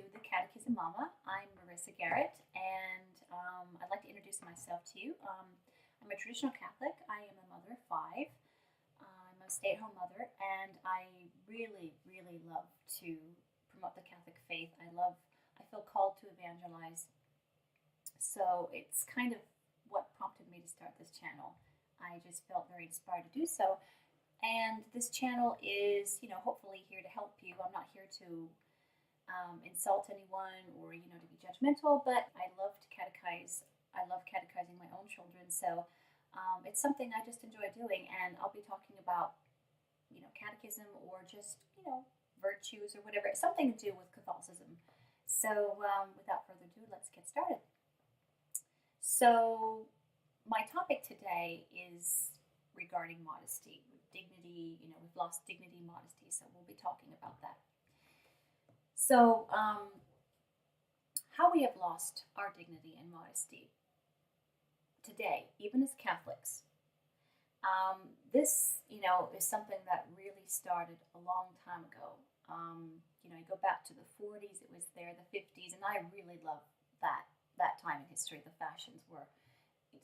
to the Catechism Mama. I'm Marissa Garrett, and I'd like to introduce myself to you. I'm a traditional Catholic. I am a mother of five. I'm a stay-at-home mother, and I really, really love to promote the Catholic faith. I feel called to evangelize. So it's kind of what prompted me to start this channel. I just felt very inspired to do so. And this channel is, hopefully here to help you. I'm not here to insult anyone or, to be judgmental, but I love to catechize. I love catechizing my own children. So it's something I just enjoy doing. And I'll be talking about, catechism or just, virtues or whatever, something to do with Catholicism. So without further ado, let's get started. So my topic today is regarding modesty, dignity. We've lost dignity, modesty, so we'll be talking about that. So, how we have lost our dignity and modesty today, even as Catholics. This, is something that really started a long time ago. You go back to the 40s, it was there, the 50s, and I really love that time in history. The fashions were,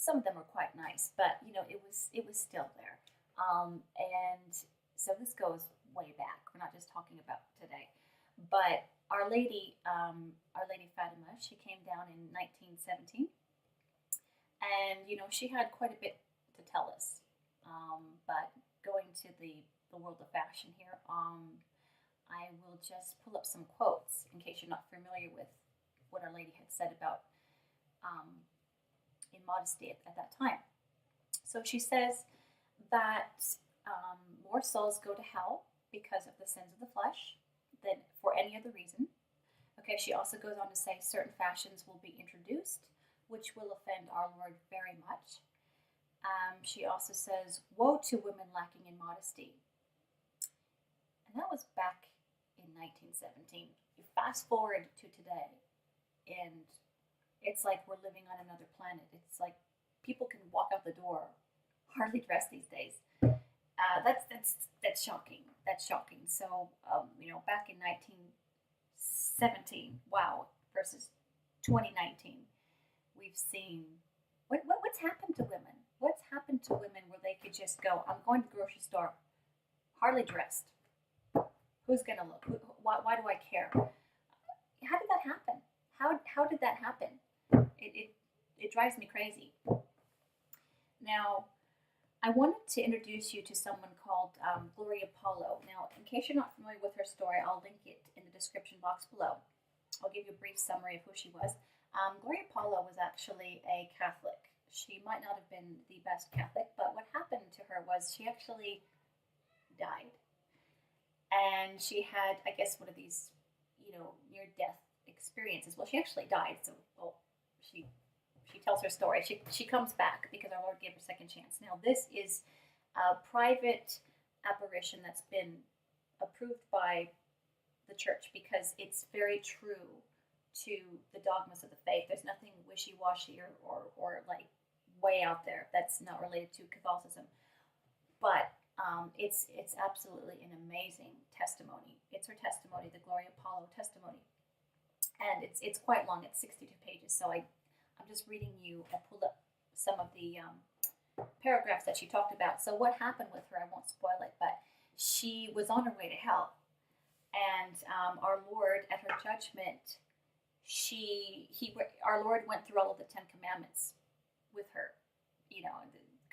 some of them were quite nice, but it was still there. And so this goes way back. We're not just talking about today. But Our Lady Fatima, she came down in 1917, and she had quite a bit to tell us. But going to the world of fashion here, I will just pull up some quotes in case you're not familiar with what Our Lady had said about in modesty at that time. So she says that more souls go to hell because of the sins of the flesh than for any other reason. Okay, she also goes on to say certain fashions will be introduced which will offend our Lord very much. She also says, woe to women lacking in modesty. And that was back in 1917. You fast forward to today, and it's like we're living on another planet. It's like people can walk out the door hardly dressed these days. That's shocking. That's shocking. So back in 1917, wow, versus 2019, we've seen what's happened to women. What's happened to women where they could just go, I'm going to the grocery store, hardly dressed. Who's gonna look? Why do I care? How did that happen? How did that happen? It drives me crazy. Now, I wanted to introduce you to someone called Gloria Polo. Now, in case you're not familiar with her story, I'll link it in the description box below. I'll give you a brief summary of who she was. Gloria Polo was actually a Catholic. She might not have been the best Catholic, but what happened to her was she actually died. And she had, I guess, one of these, near-death experiences. Well, she actually died, so she tells her story. She comes back because our Lord gave her a second chance. Now, this is a private apparition that's been approved by the church because it's very true to the dogmas of the faith. There's nothing wishy-washy or like way out there that's not related to Catholicism. But it's absolutely an amazing testimony. It's her testimony, the Gloria Polo testimony. And it's quite long. It's 62 pages. So I'm just reading you. I pulled up some of the paragraphs that she talked about. So what happened with her, I won't spoil it, but she was on her way to hell. And our Lord, at her judgment, our Lord went through all of the 10 Commandments with her.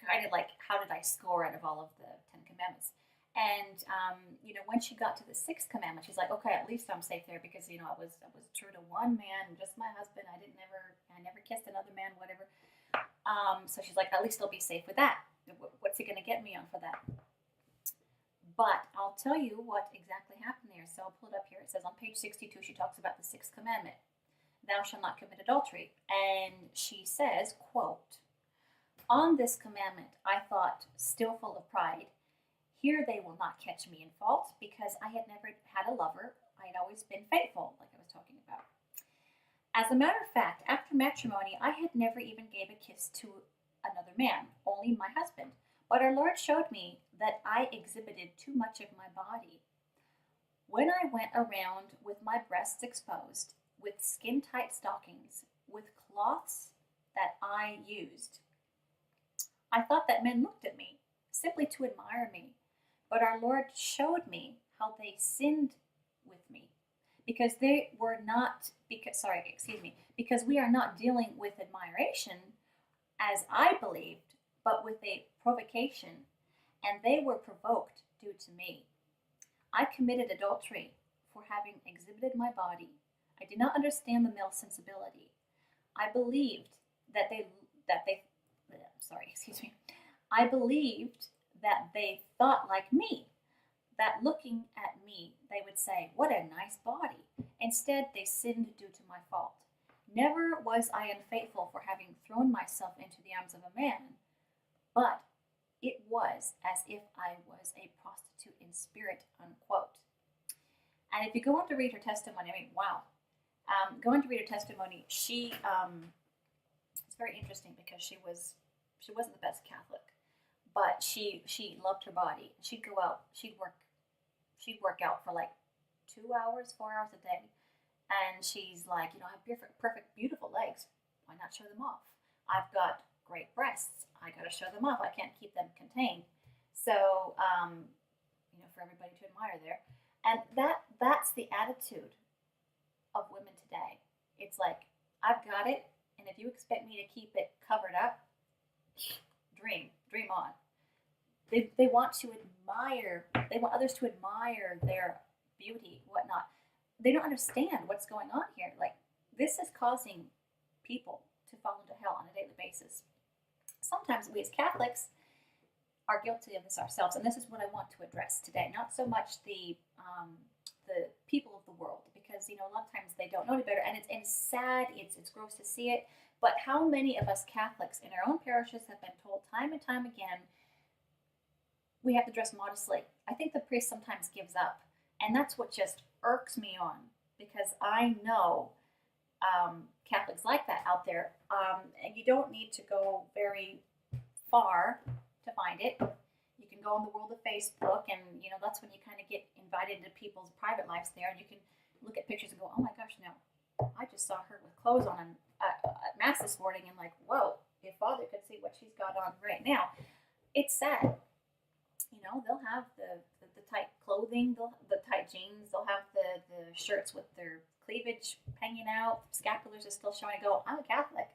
Kind of like, how did I score out of all of the 10 Commandments? And when she got to the 6th commandment, she's like, okay, at least I'm safe there because I was true to one man, just my husband. I never kissed another man, whatever. So she's like, at least I'll be safe with that. What's he going to get me on for that? But I'll tell you what exactly happened there. So I'll pull it up here. It says on page 62, she talks about the 6th commandment. Thou shalt not commit adultery. And she says, quote, on this commandment I thought, still full of pride, here they will not catch me in fault, because I had never had a lover. I had always been faithful, like I was talking about. As a matter of fact, after matrimony, I had never even gave a kiss to another man, only my husband. But our Lord showed me that I exhibited too much of my body. When I went around with my breasts exposed, with skin tight stockings, with cloths that I used, I thought that men looked at me simply to admire me. But our Lord showed me how they sinned with me because they were not, because we are not dealing with admiration as I believed, but with a provocation, and they were provoked due to me. I committed adultery for having exhibited my body. I did not understand the male sensibility. I believed that they sorry, excuse me. I believed that they thought like me, that looking at me, they would say, "What a nice body." Instead, they sinned due to my fault. Never was I unfaithful for having thrown myself into the arms of a man, but it was as if I was a prostitute in spirit, unquote. And if you go on to read her testimony, I mean, wow. Go on to read her testimony. It's very interesting because she wasn't the best Catholic, but she loved her body. She'd go out, she'd work out for like 2 hours, 4 hours a day, and she's like, I have perfect, beautiful legs. Why not show them off? I've got great breasts. I got to show them off. I can't keep them contained. So, for everybody to admire there, and that's the attitude of women today. It's like, I've got it, and if you expect me to keep it covered up, dream on. They want to admire, they want others to admire their beauty, whatnot. They don't understand what's going on here. Like, this is causing people to fall into hell on a daily basis. Sometimes we as Catholics are guilty of this ourselves, and this is what I want to address today. Not so much the people of the world, because a lot of times they don't know any better, and it's sad. It's gross to see it. But how many of us Catholics in our own parishes have been told time and time again, we have to dress modestly? I think the priest sometimes gives up, and that's what just irks me on, because I know Catholics like that out there, and you don't need to go very far to find it. You can go on the world of Facebook, and that's when you kind of get invited into people's private lives there, and you can look at pictures and go, "Oh my gosh, no, I just saw her with clothes on at mass this morning," and like, whoa, if Father could see what she's got on right now. It's sad. They'll have the tight clothing, the tight jeans, they'll have the shirts with their cleavage hanging out, scapulars are still showing. I go, I'm a Catholic.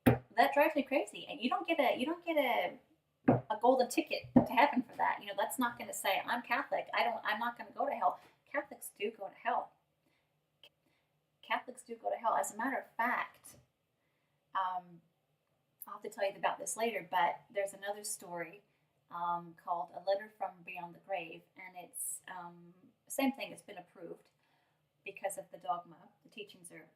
That drives me crazy. And you don't get a golden ticket to heaven for that. That's not going to say I'm Catholic. I'm not going to go to hell. Catholics do go to hell. Catholics do go to hell. As a matter of fact, I'll have to tell you about this later, but there's another story called A Letter from Beyond the Grave, and it's the same thing. It's been approved because of the dogma. The teachings are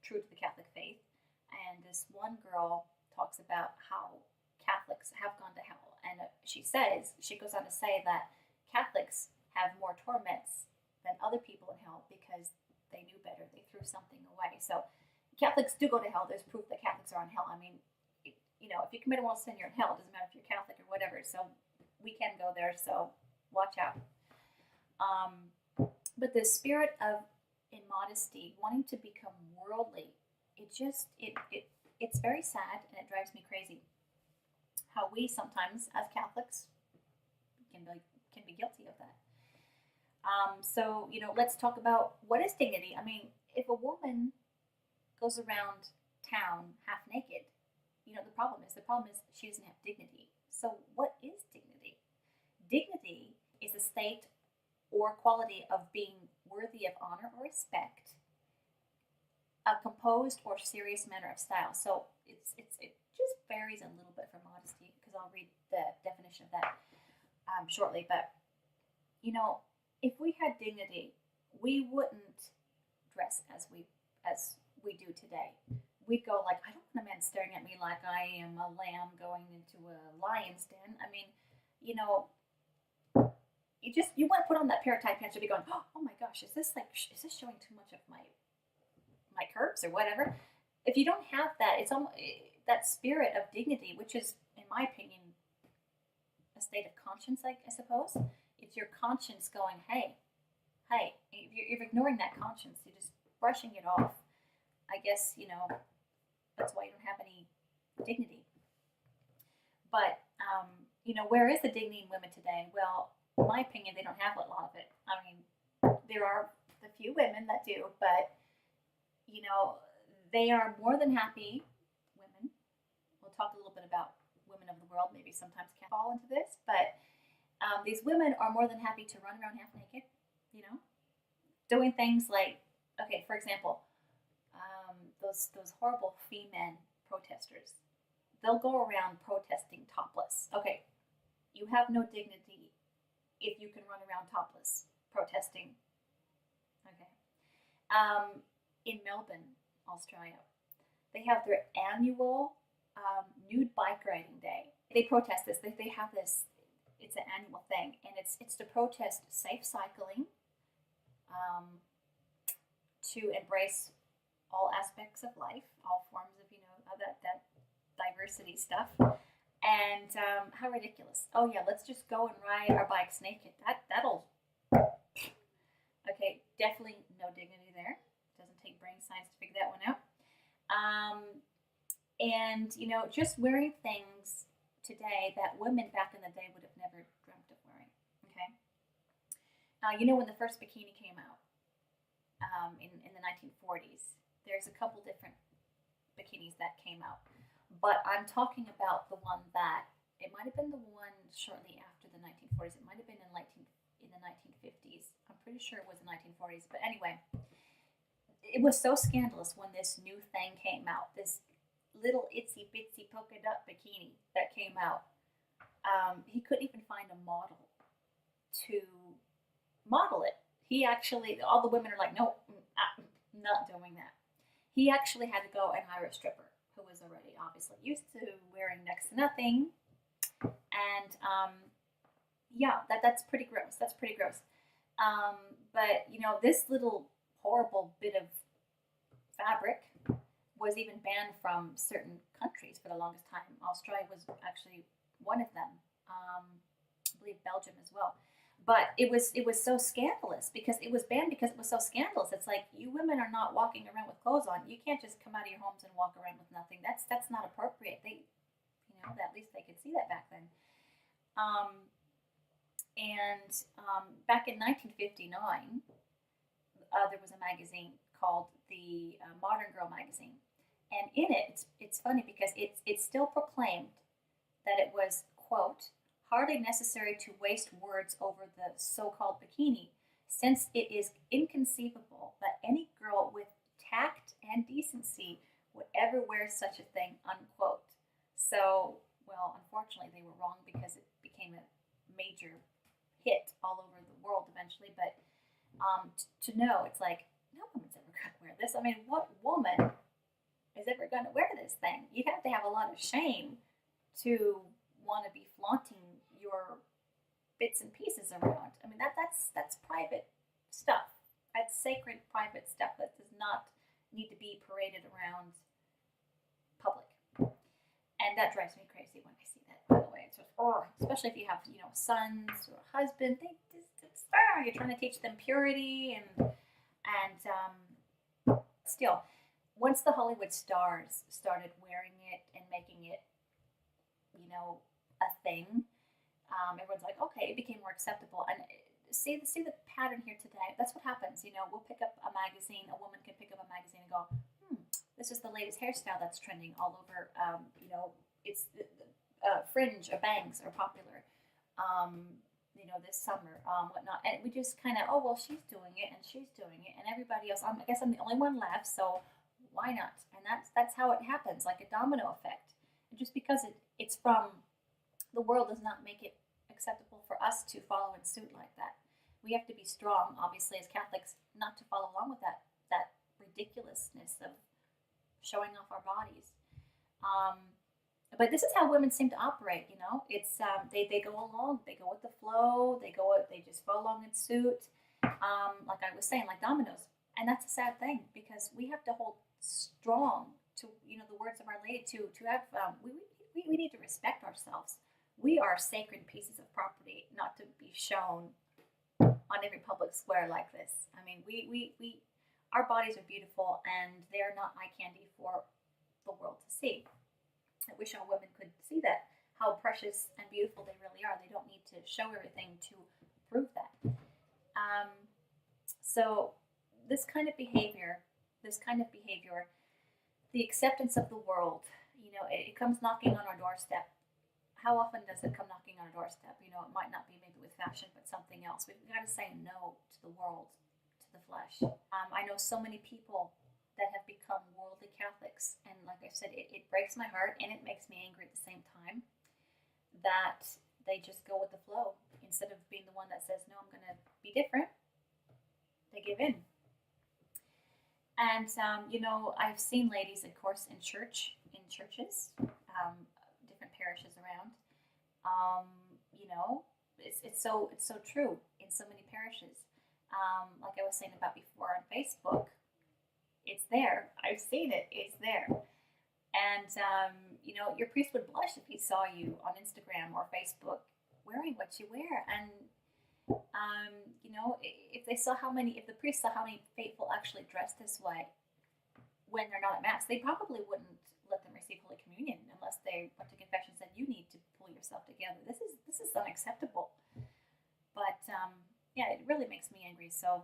true to the Catholic faith, and this one girl talks about how Catholics have gone to hell, and she goes on to say that Catholics have more torments than other people in hell because they knew better. They threw something away. So Catholics do go to hell. There's proof that Catholics are in hell. I mean, if you commit a moral sin, you're in hell. It doesn't matter if you're Catholic or whatever. So we can go there. So watch out. But the spirit of immodesty, wanting to become worldly, it's very sad, and it drives me crazy. How we sometimes, as Catholics, can be guilty of that. So let's talk about what is dignity. I mean, if a woman goes around town half naked, the problem is she doesn't have dignity. So what is dignity? Dignity is a state or quality of being worthy of honor or respect, a composed or serious manner of style. So it just varies a little bit from modesty, because I'll read the definition of that shortly. But if we had dignity, we wouldn't dress as we do today. We'd go like, I don't want a man staring at me like I am a lamb going into a lion's den. I mean, you want to put on that pair of tight pants, you'll be going, oh my gosh, is this showing too much of my curves or whatever? If you don't have that, it's almost that spirit of dignity, which is, in my opinion, a state of conscience, I suppose. It's your conscience going, hey, hey, if you're ignoring that conscience, you're just brushing it off. I guess, that's why you don't have any dignity. But, where is the dignity in women today? Well, in my opinion, they don't have a lot of it. I mean, there are a few women that do, but, they are more than happy, women. We'll talk a little bit about women of the world, maybe sometimes can fall into this, but these women are more than happy to run around half naked, doing things like, okay, for example, those horrible female protesters. They'll go around protesting topless. Okay, you have no dignity if you can run around topless protesting. Okay. In Melbourne, Australia, they have their annual nude bike riding day. They protest this. They have this. It's an annual thing, and it's to protest safe cycling, to embrace all aspects of life, all forms of that diversity stuff. And how ridiculous! Oh yeah, let's just go and ride our bikes naked. That'll okay. Definitely no dignity there. Doesn't take brain science to figure that one out. And just wearing things today that women back in the day would have never dreamt of wearing. Okay. When the first bikini came out in the 1940s, there's a couple different bikinis that came out, but I'm talking about the one that it might have been the one shortly after the 1940s. It might have been in the 1950s. I'm pretty sure it was the 1940s, but anyway, it was so scandalous when this new thing came out. This little itsy bitsy polka dot bikini that came out. He couldn't even find a model to model it. He actually, all the women are like, no, I'm not doing that. He actually had to go and hire a stripper who was already obviously used to wearing next to nothing. And yeah, that's pretty gross. That's pretty gross. But this little horrible bit of fabric was even banned from certain countries for the longest time. Australia was actually one of them. I believe Belgium as well. But it was so scandalous because it was banned because it was so scandalous. It's like, you women are not walking around with clothes on. You can't just come out of your homes and walk around with nothing. That's not appropriate. They, at least they could see that back then. Back in 1959, there was a magazine called the Modern Girl magazine, and in it, it's funny because it's still proclaimed that it was, quote, hardly necessary to waste words over the so-called bikini, since it is inconceivable that any girl with tact and decency would ever wear such a thing, unquote. So, well, unfortunately, they were wrong because it became a major hit all over the world eventually. But to know, it's like, no woman's ever going to wear this. I mean, what woman is ever going to wear this thing? You'd have to have a lot of shame to want to be flaunting your bits and pieces around. I mean, that's private stuff. That's sacred private stuff that does not need to be paraded around public. And that drives me crazy when I see that, by the way. It's just, especially if you have, sons or a husband, you're trying to teach them purity and still, once the Hollywood stars started wearing it and making it, a thing, everyone's like, okay, it became more acceptable. And see the pattern here today. That's what happens. We'll pick up a magazine. A woman can pick up a magazine and go, this is the latest hairstyle that's trending all over. It's fringe or bangs are popular. This summer, whatnot. And we just kind of, she's doing it and she's doing it, and everybody else. I guess I'm the only one left, so why not? And that's how it happens, like a domino effect. And just because it's from the world does not make it acceptable for us to follow in suit like that. We have to be strong, obviously, as Catholics, not to follow along with that ridiculousness of showing off our bodies. But this is how women seem to operate. It's they go along, they go with the flow, they just follow along in suit, like I was saying, like dominoes. And that's a sad thing because we have to hold strong to the words of Our Lady to have we need to respect ourselves. We are sacred pieces of property, not to be shown on on every public square like this. I mean, our bodies are beautiful, and they're not eye candy for the world to see. I wish all women could see that, how precious and beautiful they really are. They don't need to show everything to prove that. So this kind of behavior, the acceptance of the world, it comes knocking on our doorstep. How often does it come knocking on our doorstep? It might not be maybe with fashion, but something else. We've got to say no to the world, to the flesh. I know so many people that have become worldly Catholics, and like I said, it breaks my heart and it makes me angry at the same time that they just go with the flow instead of being the one that says, no, I'm going to be different. They give in. And I've seen ladies, of course, in churches, different parishes around. It's so true in so many parishes. Like I was saying about before on Facebook, it's there. I've seen it. It's there. And your priest would blush if he saw you on Instagram or Facebook wearing what you wear. And if the priest saw how many faithful actually dress this way when they're not at mass, they probably wouldn't let them receive Holy Communion unless they went to confession and said, you need to pull yourself together. This is unacceptable. But it really makes me angry. So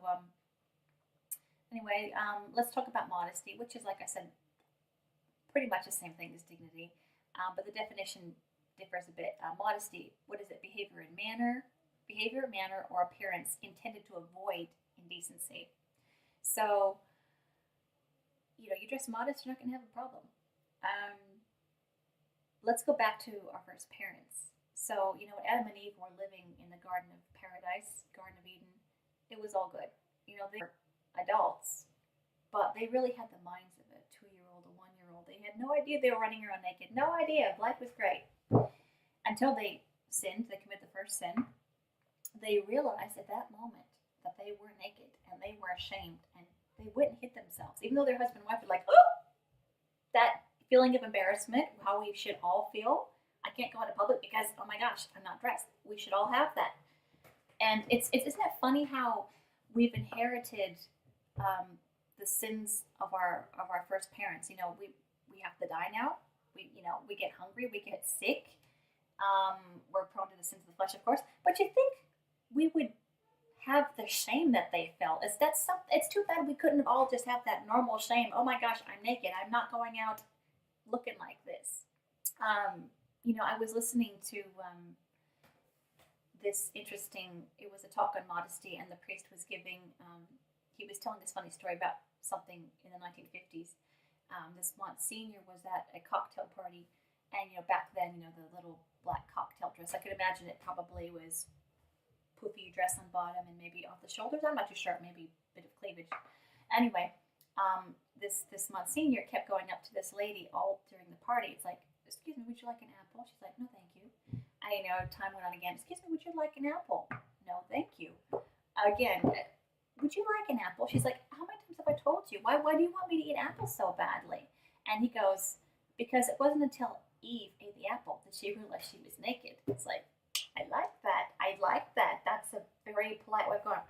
anyway, let's talk about modesty, which is, like I said, pretty much the same thing as dignity, but the definition differs a bit. Modesty, what is it? Behavior, manner, or appearance intended to avoid indecency. So, you dress modest, you're not going to have a problem. Let's go back to our first parents. So, when Adam and Eve were living in the Garden of Paradise, Garden of Eden, it was all good. They were adults, but they really had the minds of a 2-year-old, a 1-year-old. They had no idea they were running around naked. No idea. Life was great. Until they sinned, they committed the first sin. They realized at that moment that they were naked and they were ashamed and they wouldn't hit themselves. Even though their husband and wife were like, oh, that feeling of embarrassment, how we should all feel. I can't go out in public because, oh my gosh, I'm not dressed. We should all have that. And isn't that funny how we've inherited the sins of our first parents? We have to die now. We get hungry, we get sick. We're prone to the sins of the flesh, of course. But you think we would have the shame that they felt? It's too bad we couldn't all just have that normal shame. Oh my gosh, I'm naked. I'm not going out looking like this. I was listening to this interesting, it was a talk on modesty, and the priest was giving, he was telling this funny story about something in the 1950s. This Monsignor was at a cocktail party, and back then, the little black cocktail dress, I could imagine it probably was poofy dress on bottom and maybe off the shoulders. I'm not too sure, maybe a bit of cleavage. Anyway, this Monsignor kept going up to this lady all during the party. It's like, excuse me, would you like an apple? She's like, no, thank you. Time went on again. Excuse me, would you like an apple? No, thank you. Again, would you like an apple? She's like, how many times have I told you? Why do you want me to eat apples so badly? And he goes, because it wasn't until Eve ate the apple that she realized she was naked. It's like, I like that. That's a very polite way of going,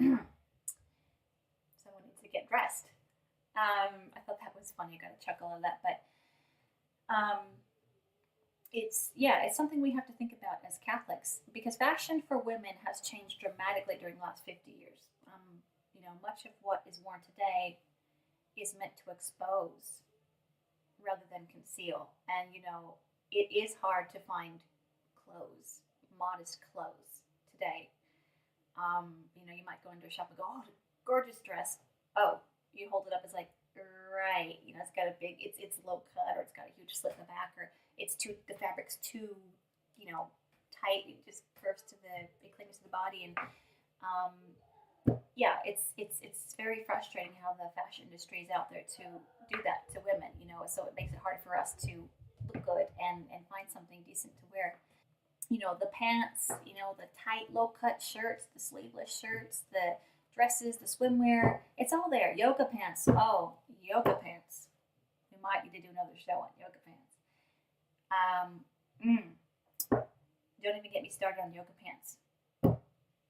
someone needs to get dressed. I thought that was funny. I got a chuckle at that. But it's something we have to think about as Catholics, because fashion for women has changed dramatically during the last 50 years. Much of what is worn today is meant to expose rather than conceal. And, it is hard to find modest clothes today. You might go into a shop and go, oh, gorgeous dress. Oh, you hold it up, it's like, right, it's got it's low cut, or it's got a huge slit in the back, or the fabric's too, tight, it just curves it clings to the body. And, it's very frustrating how the fashion industry is out there to do that to women, so it makes it hard for us to look good and find something decent to wear. The pants, the tight low-cut shirts, the sleeveless shirts, the dresses, the swimwear, it's all there. Yoga pants. Oh, yoga pants. We might need to do another show on yoga pants. Don't even get me started on yoga pants.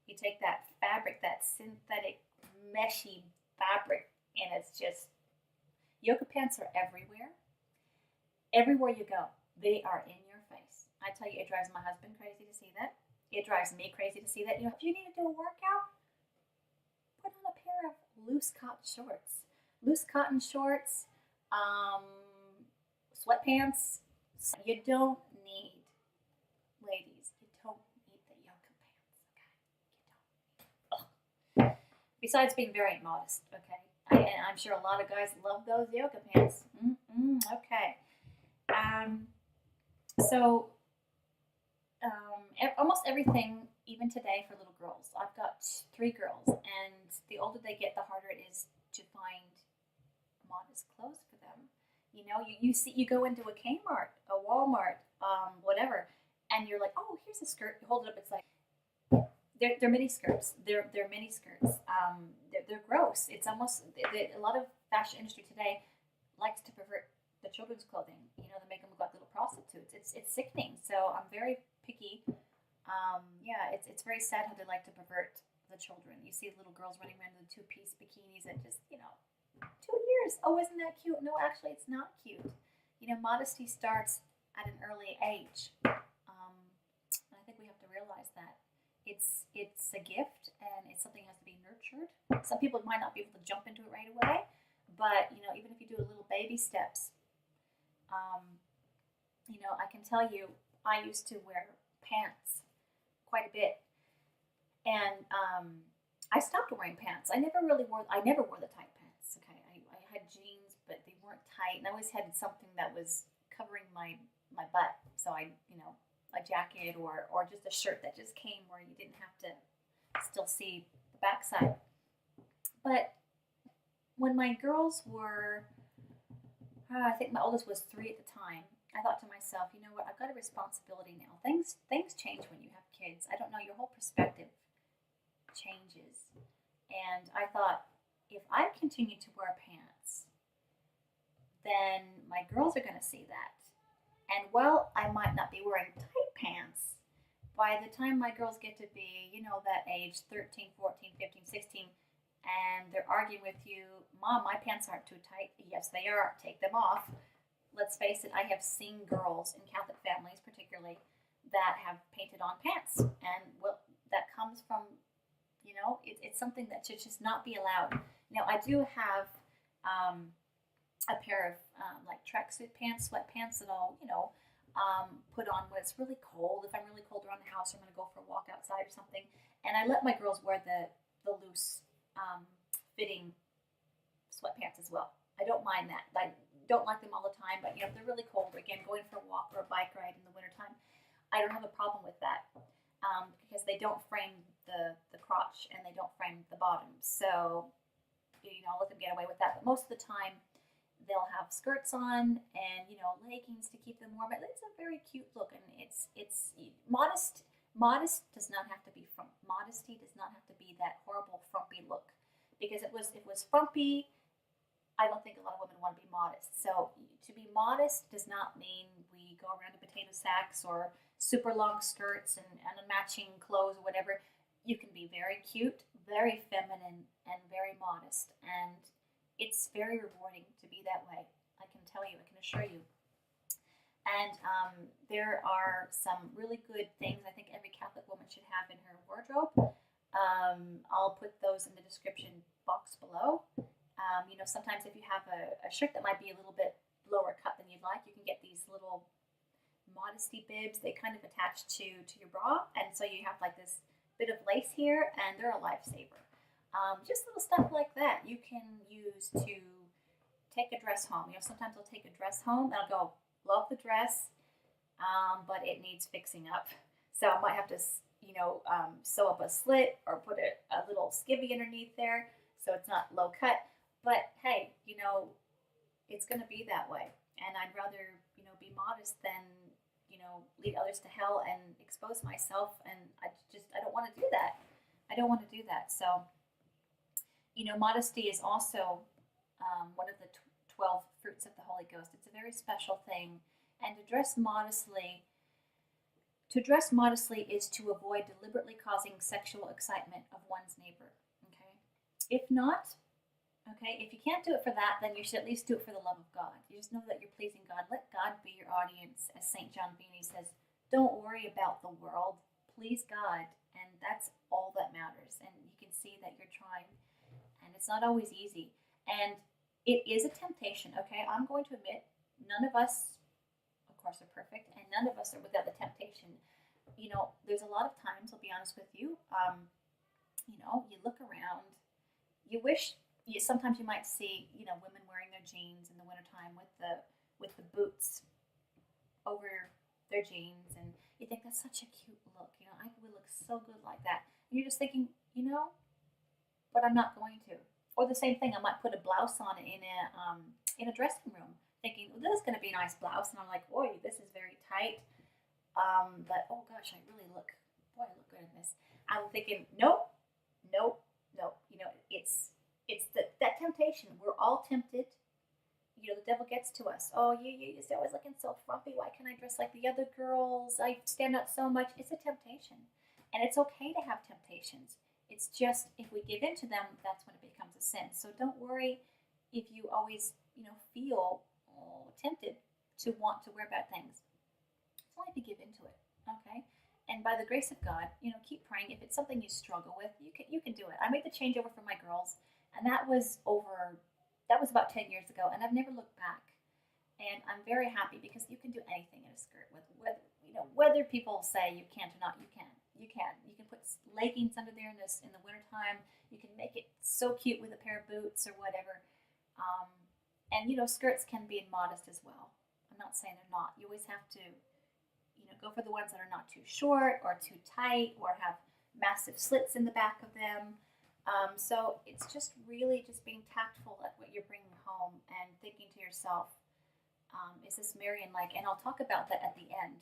You take that fabric that synthetic, meshy fabric, and it's just, yoga pants are everywhere. Everywhere you go, they are in your face. I tell you, it drives my husband crazy to see that. It drives me crazy to see that. You know, if you need to do a workout, put on a pair of loose cotton shorts. Loose cotton shorts, sweatpants. You don't need, ladies, you don't need the yoga pants, okay? You don't. Ugh. Besides being very modest, okay? And I'm sure a lot of guys love those yoga pants. Okay. So almost everything, even today for little girls. I've got 3 girls, and the older they get, the harder it is to find modest clothes for them. You know, you go into a Kmart, a Walmart, whatever, and you're like, oh, here's a skirt. You hold it up, it's like they're mini skirts. They're mini skirts. They're gross. It's almost a lot of fashion industry today likes to pervert the children's clothing. You know, they make them look like little prostitutes. It's sickening. So I'm very picky. Yeah, it's very sad how they like to pervert the children. You see little girls running around in 2-piece bikinis and just, 2 years. Oh, isn't that cute? No, actually, it's not cute. You know, modesty starts at an early age. And I think we have to realize that it's a gift, and it's something that has to be nurtured. Some people might not be able to jump into it right away, but even if you do a little baby steps, I can tell you, I used to wear pants quite a bit, and I stopped wearing pants. I never wore the tight pants. Okay, I had jeans, but they weren't tight, and I always had something that was covering my butt. So a jacket or just a shirt that just came where you didn't have to still see the backside. But when my girls were, I think my oldest was 3 at the time, I thought to myself, you know what, I've got a responsibility now. Things change when you have kids. I don't know, your whole perspective changes. And I thought, if I continue to wear pants, then my girls are going to see that. And while I might not be wearing tight pants, by the time my girls get to be, that age, 13, 14, 15, 16, and they're arguing with you, Mom, my pants aren't too tight. Yes, they are. Take them off. Let's face it, I have seen girls in Catholic families particularly that have painted on pants. And that comes from, it's something that should just not be allowed. Now, I do have a pair of like tracksuit pants, sweatpants that I'll, put on when it's really cold. If I'm really cold around the house, I'm going to go for a walk outside or something. And I let my girls wear the loose fitting sweatpants as well. I don't mind that. I don't like them all the time, but if they're really cold, again, going for a walk or a bike ride in the wintertime, I don't have a problem with that because they don't frame the crotch and they don't frame the bottom. So, I'll let them get away with that. But most of the time, they'll have skirts on and leggings to keep them warm. It's a very cute look, and it's modest. Modest does not have to be modesty does not have to be that horrible frumpy look, because it was frumpy. I don't think a lot of women want to be modest. So to be modest does not mean we go around in potato sacks or super long skirts and unmatching clothes or whatever. You can be very cute, very feminine, and very modest. And it's very rewarding to be that way. I can tell you, I can assure you. And there are some really good things I think every Catholic woman should have in her wardrobe. I'll put those in the description box below. Sometimes if you have a shirt that might be a little bit lower cut than you'd like, you can get these little modesty bibs. They kind of attach to your bra, and so you have like this bit of lace here, and they're a lifesaver. Just little stuff like that you can use to take a dress home. Sometimes I'll take a dress home and I'll go, love the dress, but it needs fixing up. So I might have to, sew up a slit or put a little skivvy underneath there so it's not low cut. But hey, it's going to be that way. And I'd rather, be modest than, lead others to hell and expose myself. And I don't want to do that. I don't want to do that. So, modesty is also one of the 12 fruits of the Holy Ghost. It's a very special thing. And to dress modestly To dress modestly is to avoid deliberately causing sexual excitement of one's neighbor. Okay? If not, okay, if you can't do it for that, then you should at least do it for the love of God. You just know that you're pleasing God. Let God be your audience, as St. John Vianney says. Don't worry about the world. Please God, and that's all that matters. And you can see that you're trying, and it's not always easy. And it is a temptation, okay? I'm going to admit, none of us, of course, are perfect, and none of us are without the temptation. There's a lot of times, I'll be honest with you, you look around, you wish, sometimes you might see, women wearing their jeans in the wintertime with the boots over their jeans, and you think that's such a cute look. I would look so good like that. And you're just thinking, but I'm not going to. Or the same thing, I might put a blouse on in a dressing room, thinking, well, this is going to be a nice blouse, and I'm like, boy, this is very tight. But oh gosh, I really look good in this. I'm thinking, nope. It's that temptation. We're all tempted. The devil gets to us. Oh, you're always looking so frumpy. Why can't I dress like the other girls? I stand out so much. It's a temptation. And it's okay to have temptations. It's just if we give in to them, that's when it becomes a sin. So don't worry if you always, feel tempted to want to wear bad things. It's only if you give into it, okay? And by the grace of God, keep praying. If it's something you struggle with, you can do it. I made the changeover for my girls, and that was about 10 years ago, and I've never looked back. And I'm very happy because you can do anything in a skirt. Whether people say you can't or not, you can. You can put leggings under there in the wintertime. You can make it so cute with a pair of boots or whatever. And skirts can be modest as well. I'm not saying they're not. You always have to, go for the ones that are not too short or too tight or have massive slits in the back of them. So it's just really just being tactful at what you're bringing home and thinking to yourself, is this Marian-like? And I'll talk about that at the end.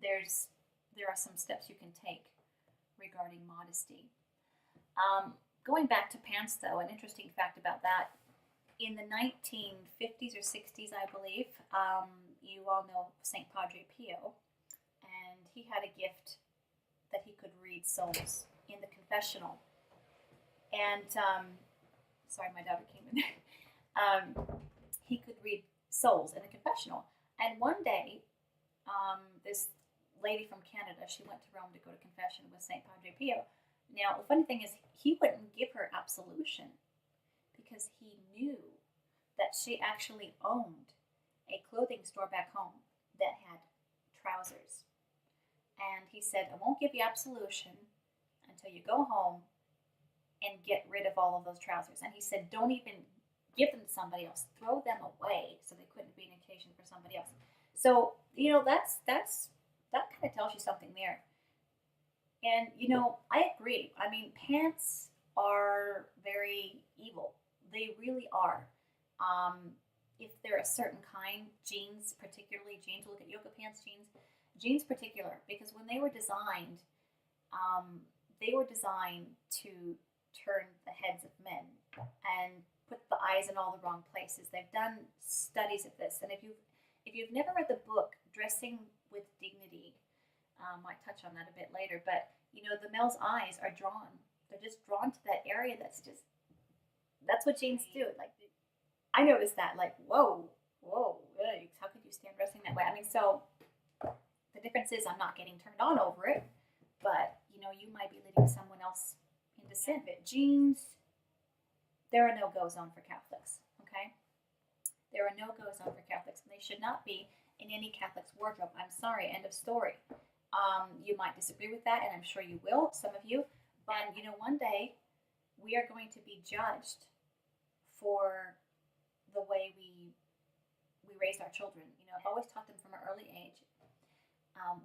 There are some steps you can take regarding modesty. Going back to pants, though, an interesting fact about that, in the 1950s or 60s, I believe, you all know St. Padre Pio, and he had a gift that he could read souls in the confessional. And, sorry, my daughter came in there. He could read souls in the confessional. And one day, this lady from Canada, she went to Rome to go to confession with St. Padre Pio. Now, the funny thing is, he wouldn't give her absolution because he knew that she actually owned a clothing store back home that had trousers. And he said, I won't give you absolution until you go home and get rid of all of those trousers. And he said, don't even give them to somebody else. Throw them away so they couldn't be an occasion for somebody else. So, that kind of tells you something there. And, I agree. I mean, pants are very evil. They really are. If they're a certain kind, jeans, look at yoga pants, jeans particular, because when they were designed to turn the heads of men and put the eyes in all the wrong places. They've done studies of this, and if you've never read the book Dressing with Dignity, might touch on that a bit later, but the male's eyes are drawn. They're just drawn to that area. That's what jeans do. Like, I noticed that, like, whoa, how could you stand dressing that way? I mean, so the difference is I'm not getting turned on over it, but you might be leading someone else into sin. But jeans, they're a no-go zone for Catholics, okay? They're a no-go zone for Catholics, and they should not be in any Catholic's wardrobe. I'm sorry, end of story. You might disagree with that, and I'm sure you will, some of you, but one day we are going to be judged for the way we raised our children. I've always taught them from an early age,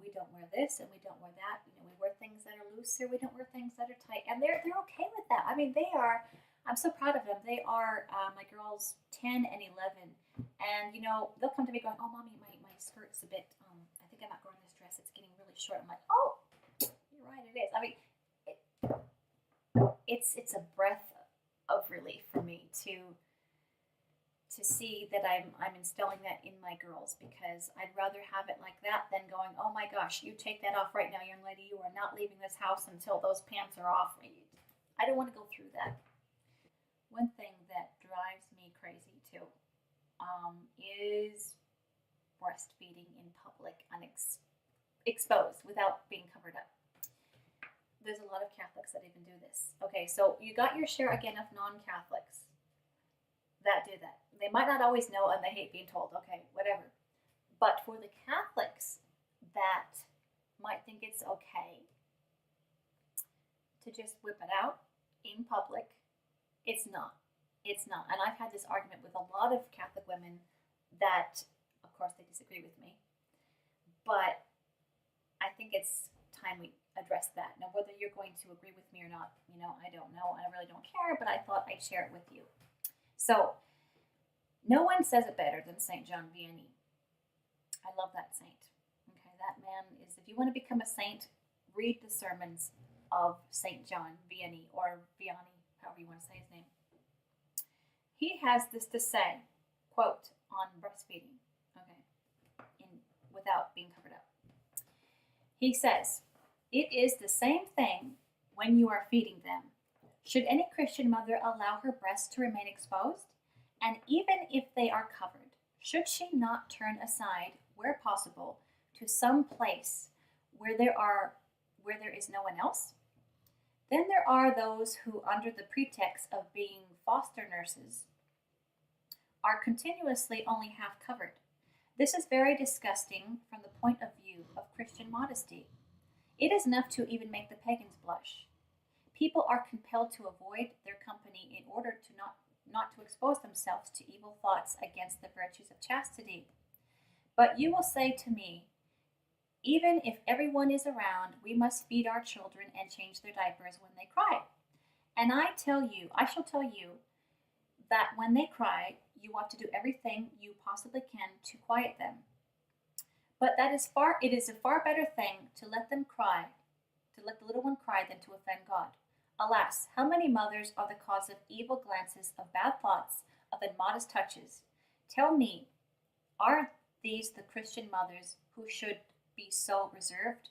we don't wear this and we don't wear that. We wear things that are looser. We don't wear things that are tight, and they're okay with that. I mean, they are. I'm so proud of them. They are my girls 10 and 11, and they'll come to me going, "Oh, mommy, my skirt's a bit. I think I'm not growing this dress. It's getting really short." I'm like, "Oh, you're right. It is." I mean, it's a breath of relief for me to to see that I'm instilling that in my girls, because I'd rather have it like that than going, oh my gosh, you take that off right now, young lady. You are not leaving this house until those pants are off. I don't want to go through that. One thing that drives me crazy too is breastfeeding in public, exposed without being covered up. There's a lot of Catholics that even do this. Okay, so you got your share again of non-Catholics that do that. They might not always know and they hate being told, okay, whatever. But for the Catholics that might think it's okay to just whip it out in public, it's not. It's not. And I've had this argument with a lot of Catholic women that, of course, they disagree with me. But I think it's time we address that. Now, whether you're going to agree with me or not, I don't know. I really don't care, but I thought I'd share it with you. So, no one says it better than St. John Vianney. I love that saint. Okay, that man is, if you want to become a saint, read the sermons of St. John Vianney, or Vianney, however you want to say his name. He has this to say, quote, on breastfeeding, okay, without being covered up. He says, "It is the same thing when you are feeding them. Should any Christian mother allow her breasts to remain exposed? And even if they are covered, should she not turn aside, where possible, to some place where there is no one else? Then there are those who, under the pretext of being foster nurses, are continuously only half covered. This is very disgusting from the point of view of Christian modesty. It is enough to even make the pagans blush. People are compelled to avoid their company in order to not to expose themselves to evil thoughts against the virtues of chastity. But you will say to me, even if everyone is around, we must feed our children and change their diapers when they cry. And I shall tell you that when they cry, you ought to do everything you possibly can to quiet them. But it is a far better thing to let them cry, to let the little one cry, than to offend God. Alas, how many mothers are the cause of evil glances, of bad thoughts, of immodest touches? Tell me, are these the Christian mothers who should be so reserved?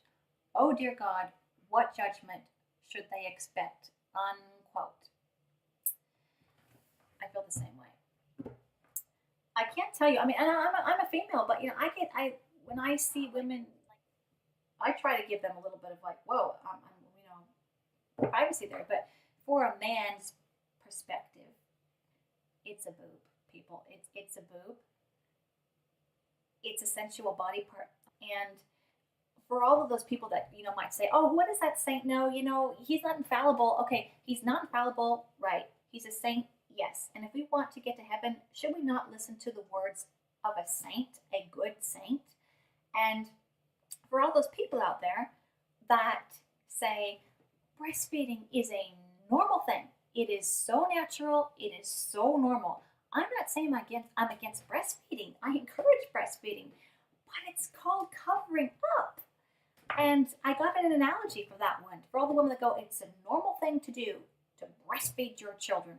Oh dear God, what judgment should they expect?" Unquote. I feel the same way. I can't tell you. I mean, and I'm a female, but when I see women, I try to give them a little bit of like, whoa, privacy there. But for a man's perspective, it's a boob, people. It's a boob. It's a sensual body part. And for all of those people that, might say, oh, what does that saint know? He's not infallible. Okay, he's not infallible, right. He's a saint, yes. And if we want to get to heaven, should we not listen to the words of a saint, a good saint? And for all those people out there that say breastfeeding is a normal thing, it is so natural, it is so normal. I'm not saying I'm against breastfeeding. I encourage breastfeeding, but it's called covering up. And I got an analogy for that one. For all the women that go, it's a normal thing to do to breastfeed your children.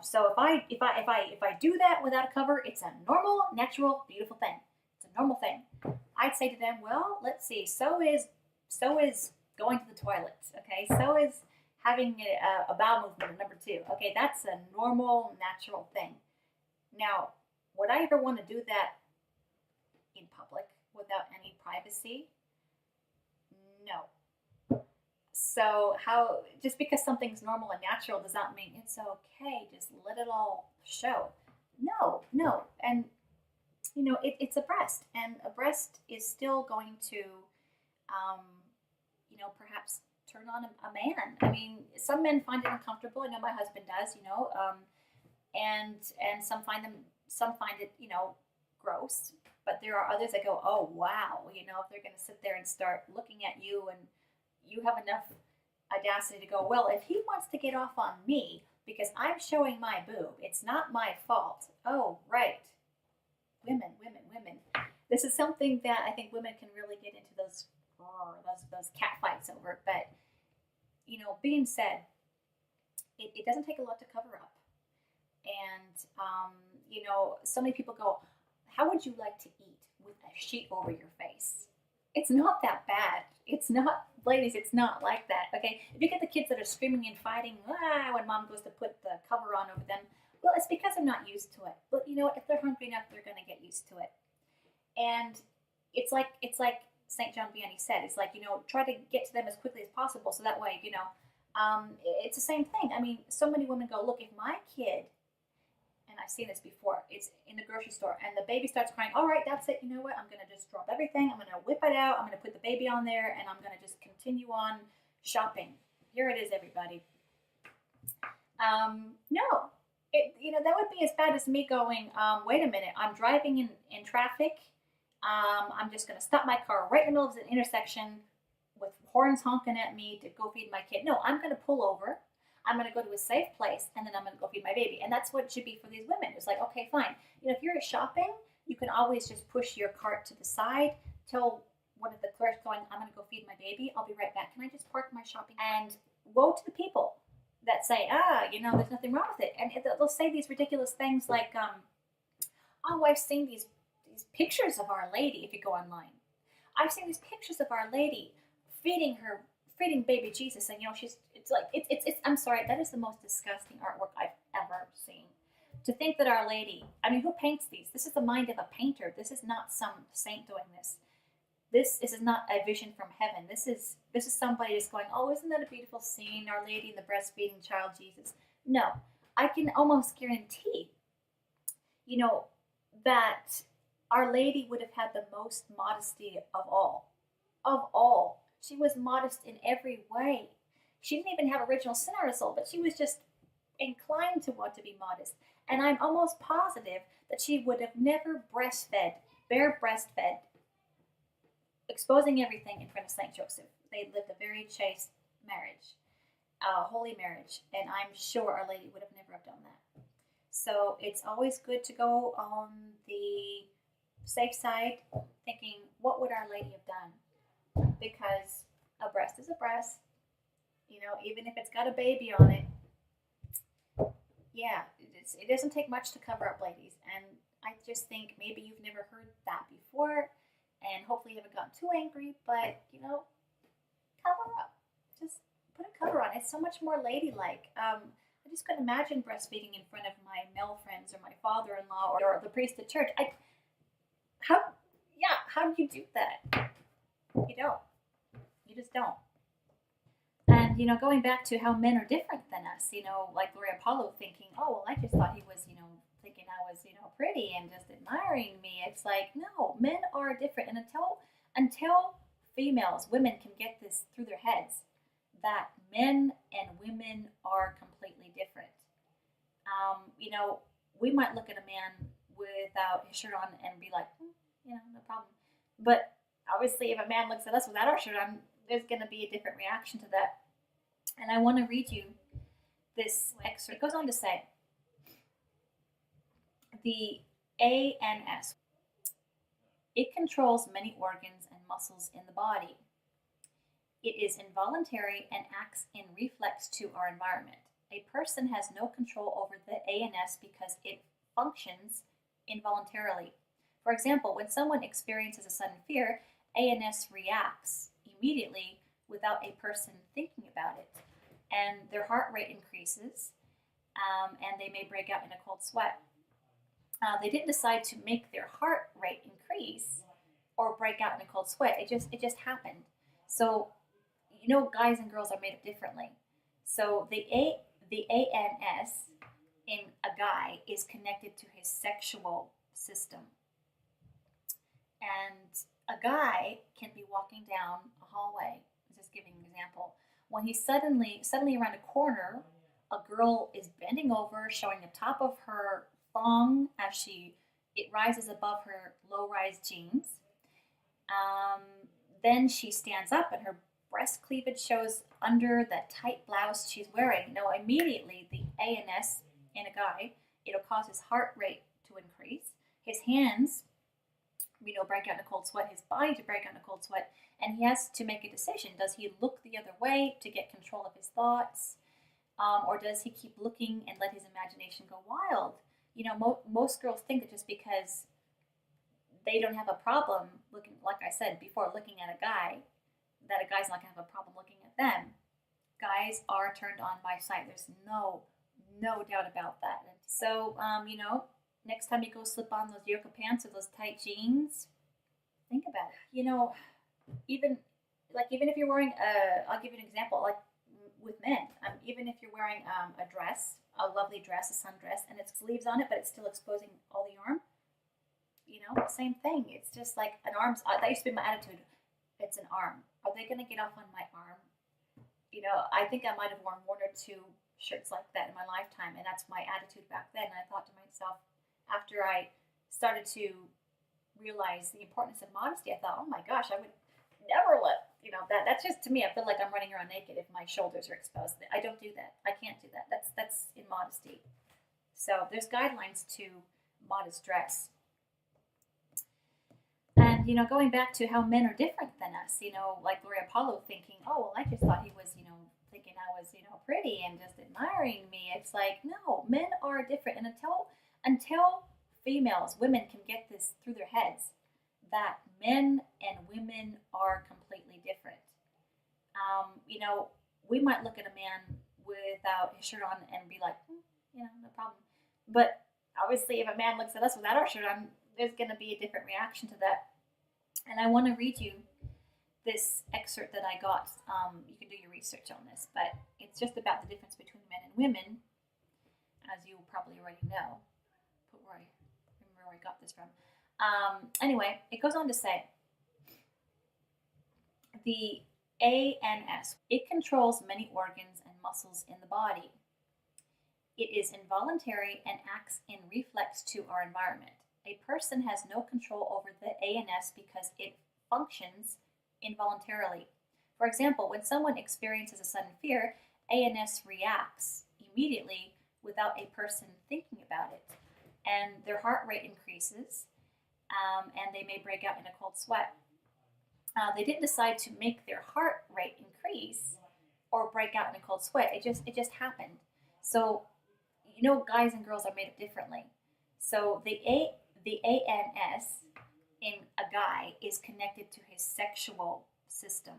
So if I do that without a cover, it's a normal, natural, beautiful thing. It's a normal thing. I'd say to them, well, let's see. So is going to the toilet. Okay. So is having a bowel movement, number 2. Okay, that's a normal, natural thing. Now, would I ever want to do that in public without any privacy? No. So just because something's normal and natural does not mean it's okay. Just let it all show. No. And, it's a breast. And a breast is still going to, perhaps turn on a man. I mean, some men find it uncomfortable. I know my husband does, and some find it, gross. But there are others that go, oh, wow, if they're going to sit there and start looking at you, and you have enough audacity to go, well, if he wants to get off on me because I'm showing my boob, it's not my fault. Oh, right. Women. This is something that I think women can really get into those cat fights over. But, being said, it doesn't take a lot to cover up. And, so many people go, how would you like to eat with a sheet over your face? It's not that bad. It's not, ladies, it's not like that, okay? If you get the kids that are screaming and fighting, when mom goes to put the cover on over them, well, it's because they're not used to it. But you know what? If they're hungry enough, they're going to get used to it. And it's like St. John Vianney said. It's like, try to get to them as quickly as possible, so that way, it's the same thing. I mean, so many women go, look, if my kid, and I've seen this before, it's in the grocery store, and the baby starts crying, all right, that's it, you know what, I'm going to just drop everything, I'm going to whip it out, I'm going to put the baby on there, and I'm going to just continue on shopping. Here it is, everybody. No, that would be as bad as me going, wait a minute, I'm driving in traffic, I'm just going to stop my car right in the middle of the intersection with horns honking at me to go feed my kid. No, I'm going to pull over. I'm going to go to a safe place, and then I'm going to go feed my baby. And that's what it should be for these women. It's like, okay, fine. If you're shopping, you can always just push your cart to the side, tell one of the clerks going, I'm going to go feed my baby. I'll be right back. Can I just park my shopping? And woe to the people that say, there's nothing wrong with it. And they'll say these ridiculous things like, I've seen these pictures of Our Lady. If you go online, I've seen these pictures of Our Lady feeding baby Jesus, and it's I'm sorry, that is the most disgusting artwork I've ever seen. To think that Our Lady, I mean, who paints these? This is the mind of a painter. This is not some saint doing this. This is not a vision from heaven. This is somebody just going, oh, isn't that a beautiful scene, Our Lady and the breastfeeding child Jesus? No, I can almost guarantee, that Our Lady would have had the most modesty of all. Of all. She was modest in every way. She didn't even have original sin on her soul, but she was just inclined to want to be modest. And I'm almost positive that she would have never bare breastfed, exposing everything in front of St. Joseph. They lived a very chaste marriage, a holy marriage, and I'm sure Our Lady would have never have done that. So it's always good to go on the safe side, thinking, what would Our Lady have done? Because a breast is a breast, even if it's got a baby on it. Yeah, it doesn't take much to cover up, ladies. And I just think maybe you've never heard that before, and hopefully you haven't gotten too angry, but, cover up. Just put a cover on. It's so much more ladylike. I just couldn't imagine breastfeeding in front of my male friends or my father-in-law or the priest at church. How do you do that? You don't. You just don't. And, going back to how men are different than us, like Gloria Polo thinking, oh, well, I just thought he was, thinking I was, pretty and just admiring me. It's like, no, men are different. And until females, women can get this through their heads, that men and women are completely different. We might look at a man without his shirt on and be like, no problem. But obviously, if a man looks at us without our shirt on, there's going to be a different reaction to that. And I want to read you this excerpt. It goes on to say, the ANS, it controls many organs and muscles in the body. It is involuntary and acts in reflex to our environment. A person has no control over the ANS because it functions involuntarily. For example, when someone experiences a sudden fear, ANS reacts immediately without a person thinking about it. And their heart rate increases, and they may break out in a cold sweat. They didn't decide to make their heart rate increase or break out in a cold sweat. It just happened. So, guys and girls are made up differently. So the ANS in a guy is connected to his sexual system. And a guy can be walking down a hallway, just giving an example. When he's suddenly around a corner, a girl is bending over, showing the top of her thong as it rises above her low-rise jeans. Then she stands up and her breast cleavage shows under the tight blouse she's wearing. Now, immediately, the ANS in a guy, it'll cause his heart rate to increase. His hands, break out in a cold sweat, his body to break out in a cold sweat, and he has to make a decision. Does he look the other way to get control of his thoughts? Or does he keep looking and let his imagination go wild? Most girls think that just because they don't have a problem looking, like I said before, looking at a guy, that a guy's not going to have a problem looking at them. Guys are turned on by sight. There's no doubt about that. So, next time you go slip on those yoga pants or those tight jeans, think about it. Even if you're wearing I'll give you an example. Like with men, even if you're wearing a dress, a lovely dress, a sundress, and it's sleeves on it, but it's still exposing all the arm. Same thing. It's just like an arm's. That used to be my attitude. It's an arm. Are they going to get off on my arm? I think I might have worn one or two shirts like that in my lifetime, and that's my attitude back then. And I thought to myself, after I started to realize the importance of modesty, I thought, oh my gosh, I would never let that's just, to me, I feel like I'm running around naked if my shoulders are exposed. I don't do that. I can't do that. That's immodesty. So there's guidelines to modest dress. And, going back to how men are different than us, like Gloria Polo thinking, oh, well, I just thought he was, thinking I was, pretty and just admiring me. It's like, no, men are different. And until females, women can get this through their heads, that men and women are completely different. We might look at a man without his shirt on and be like, no problem. But obviously, if a man looks at us without our shirt on, there's going to be a different reaction to that. And I want to read you this excerpt that I got. You can do your research on this, but it's just about the difference between men and women, as you probably already know. Remember where I got this from. Anyway, it goes on to say, the ANS, it controls many organs and muscles in the body. It is involuntary and acts in reflex to our environment. A person has no control over the ANS because it functions involuntarily. For example, when someone experiences a sudden fear, ANS reacts immediately without a person thinking about it, and their heart rate increases, and they may break out in a cold sweat. They didn't decide to make their heart rate increase or break out in a cold sweat. It just happened. So, guys and girls are made up differently. So the ANS in a guy is connected to his sexual system.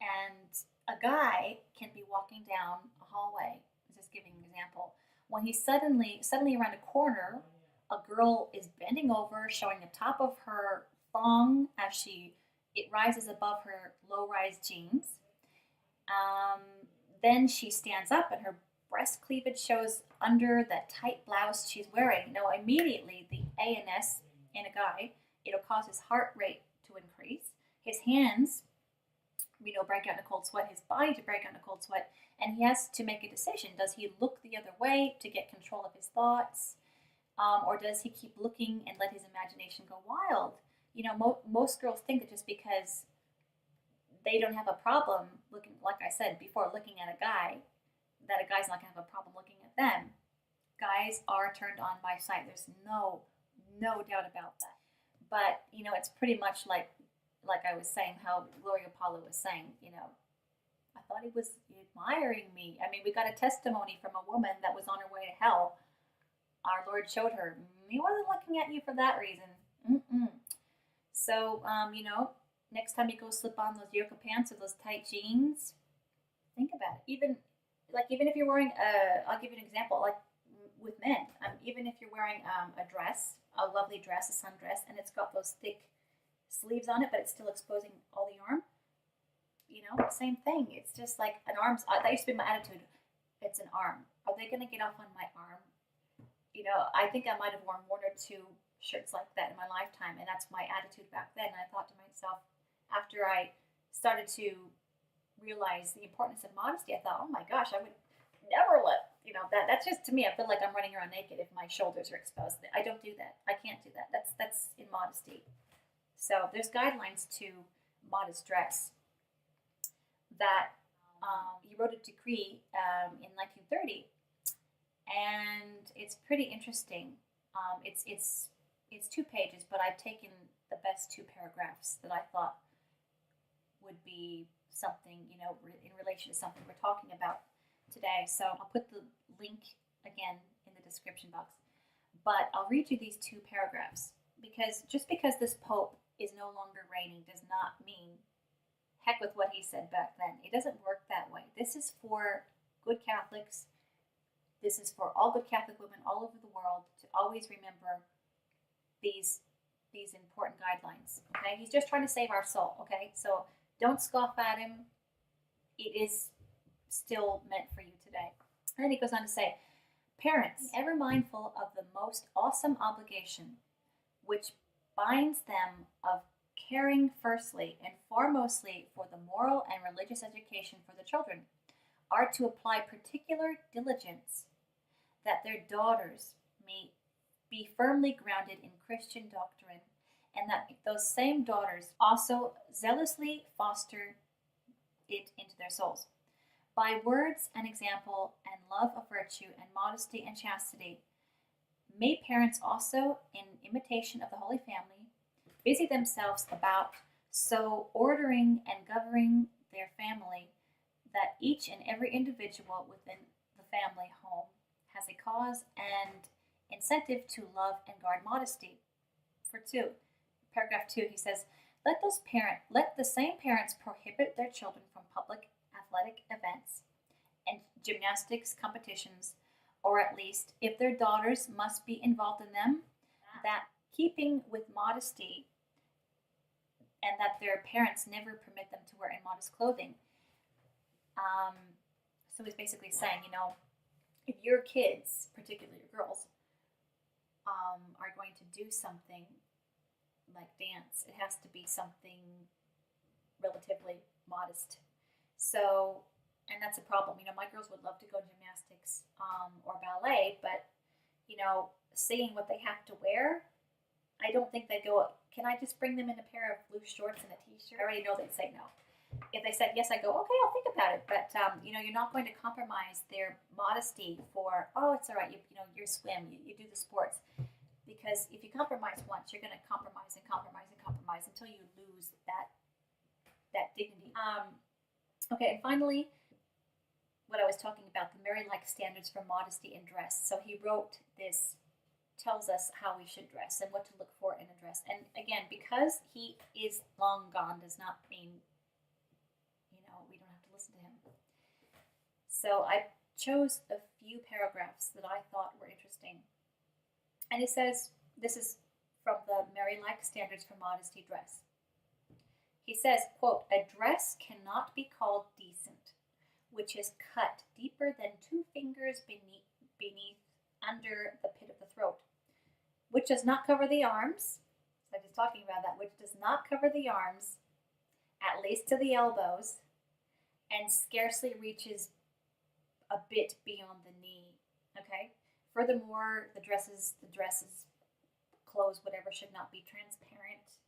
And a guy can be walking down a hallway, just giving an example. When he's suddenly around a corner, a girl is bending over, showing the top of her thong as it rises above her low-rise jeans. Then she stands up and her breast cleavage shows under that tight blouse she's wearing. Now, immediately, the ANS in a guy, it'll cause his heart rate to increase, his hands, break out in a cold sweat, his body to break out in a cold sweat, and he has to make a decision. Does he look the other way to get control of his thoughts, or does he keep looking and let his imagination go wild? Most girls think that just because they don't have a problem looking, like I said before, looking at a guy, that a guy's not going to have a problem looking at them. Guys are turned on by sight. There's no doubt about that. But, it's pretty much like I was saying, how Gloria Polo was saying, I thought he was admiring me. I mean, we got a testimony from a woman that was on her way to hell. Our Lord showed her, he wasn't looking at you for that reason. So, next time you go slip on those yoga pants or those tight jeans, think about it. Even if you're wearing I'll give you an example, like with men, even if you're wearing a dress, a lovely dress, a sundress, and it's got those thick sleeves on it, but it's still exposing all the arm, same thing. It's just like an arm's. That used to be my attitude. It's an arm. Are they going to get off on my arm? I think I might have worn one or two shirts like that in my lifetime, and that's my attitude back then. And I thought to myself, after I started to realize the importance of modesty, I thought, oh my gosh, I would never let that's just, to me, I feel like I'm running around naked if my shoulders are exposed. I don't do that. I can't do that. That's immodesty. So there's guidelines to modest dress. That he wrote a decree in 1930, and it's pretty interesting. It's 2 pages, but I've taken the best 2 paragraphs that I thought would be something, in relation to something we're talking about. today. So I'll put the link again in the description box. But I'll read you these 2 paragraphs, because just because this Pope is no longer reigning does not mean heck with what he said back then. It doesn't work that way. This is for good Catholics. This is for all good Catholic women all over the world to always remember these important guidelines. Okay, he's just trying to save our soul. Okay, so don't scoff at him. It is still meant for you today. And then he goes on to say, parents, ever mindful of the most awesome obligation which binds them of caring firstly and foremostly for the moral and religious education for the children, are to apply particular diligence that their daughters may be firmly grounded in Christian doctrine, and that those same daughters also zealously foster it into their souls. By words and example and love of virtue and modesty and chastity, may parents also, in imitation of the Holy Family, busy themselves about so ordering and governing their family that each and every individual within the family home has a cause and incentive to love and guard modesty. For 2, paragraph 2, he says, let the same parents prohibit their children from public athletic events and gymnastics competitions, or at least, if their daughters must be involved in them, that keeping with modesty, and that their parents never permit them to wear immodest clothing. So he's basically saying, if your kids, particularly your girls, are going to do something like dance, it has to be something relatively modest. So, and that's a problem. My girls would love to go to gymnastics or ballet, but, seeing what they have to wear, I don't think they'd go, can I just bring them in a pair of loose shorts and a t-shirt? I already know they'd say no. If they said yes, I go, okay, I'll think about it. But, you're not going to compromise their modesty for, oh, it's all right, you swim, you do the sports. Because if you compromise once, you're going to compromise and compromise and compromise until you lose that dignity. Okay, and finally, what I was talking about, the Mary-like standards for modesty in dress. So he wrote this, tells us how we should dress and what to look for in a dress. And again, because he is long gone does not mean, we don't have to listen to him. So I chose a few paragraphs that I thought were interesting. And it says, this is from the Mary-like standards for modesty dress. He says, quote, a dress cannot be called decent, which is cut deeper than 2 fingers beneath under the pit of the throat, which does not cover the arms. So I'm just talking about that, which does not cover the arms, at least to the elbows, and scarcely reaches a bit beyond the knee. Okay? Furthermore, the dresses, clothes, whatever, should not be transparent.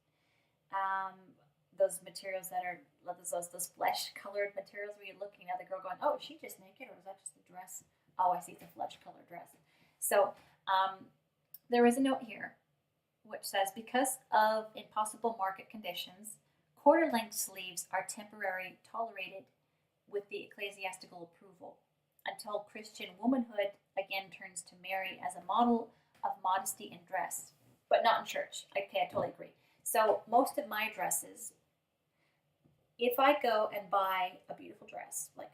Those materials that are, those flesh-colored materials where you're looking at the girl going, oh, is she just naked or is that just a dress? Oh, I see, it's a flesh-colored dress. So there is a note here which says, because of impossible market conditions, quarter-length sleeves are temporarily tolerated with the ecclesiastical approval until Christian womanhood again turns to Mary as a model of modesty in dress, but not in church. Okay, I totally agree. So most of my dresses, if I go and buy a beautiful dress, like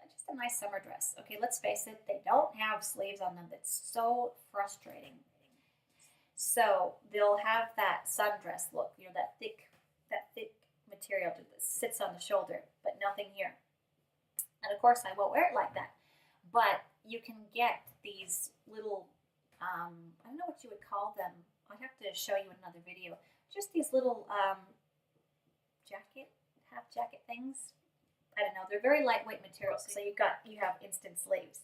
just a nice summer dress, okay, let's face it, they don't have sleeves on them. That's so frustrating. So they'll have that sundress look, that thick material that sits on the shoulder, but nothing here. And of course, I won't wear it like that. But you can get these little, I don't know what you would call them. I'd have to show you in another video. Just these little half jacket things. I don't know. They're very lightweight materials. So you have instant sleeves.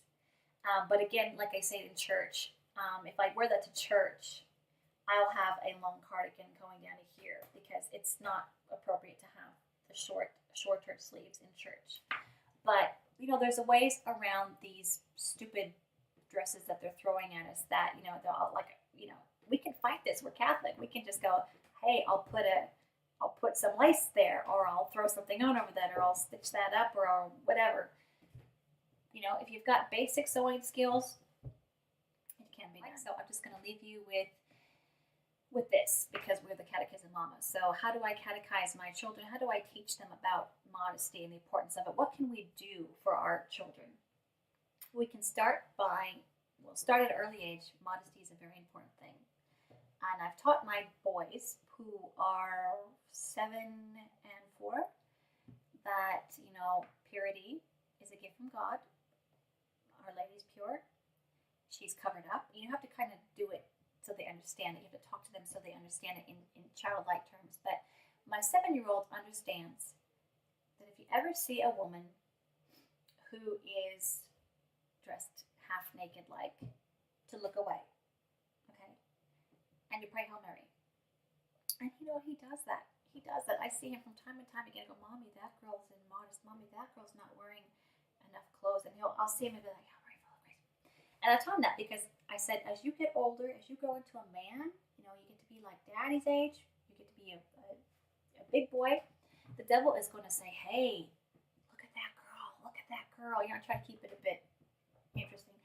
But again, like I said in church, if I wear that to church, I'll have a long cardigan going down to here because it's not appropriate to have the shorter sleeves in church. But there's a ways around these stupid dresses that they're throwing at us that, they're all like, we can fight this. We're Catholic. We can just go, hey, I'll put some lace there, or I'll throw something on over that, or I'll stitch that up, or whatever. if you've got basic sewing skills, it can be done. So I'm just going to leave you with this because we're the catechism mamas. So how do I catechize my children? How do I teach them about modesty and the importance of it? What can we do for our children? We can start start at an early age. Modesty is a very important thing. And I've taught my boys who are 7 and 4 that, purity is a gift from God. Our Lady's pure. She's covered up. You have to kind of do it so they understand it. You have to talk to them so they understand it in childlike terms. But my 7-year-old understands that if you ever see a woman who is dressed half naked to look away, okay? And you pray Hail Mary. And he does that. He does that. I see him from time to time again. I go, Mommy, that girl's immodest. Mommy, that girl's not wearing enough clothes. And I'll see him and be like, Hail Mary, full of grace. And I told him that because I said, as you get older, as you grow into a man, you get to be like Daddy's age. You get to be a big boy. The devil is going to say, hey, look at that girl. Look at that girl. Try to keep it a bit interesting.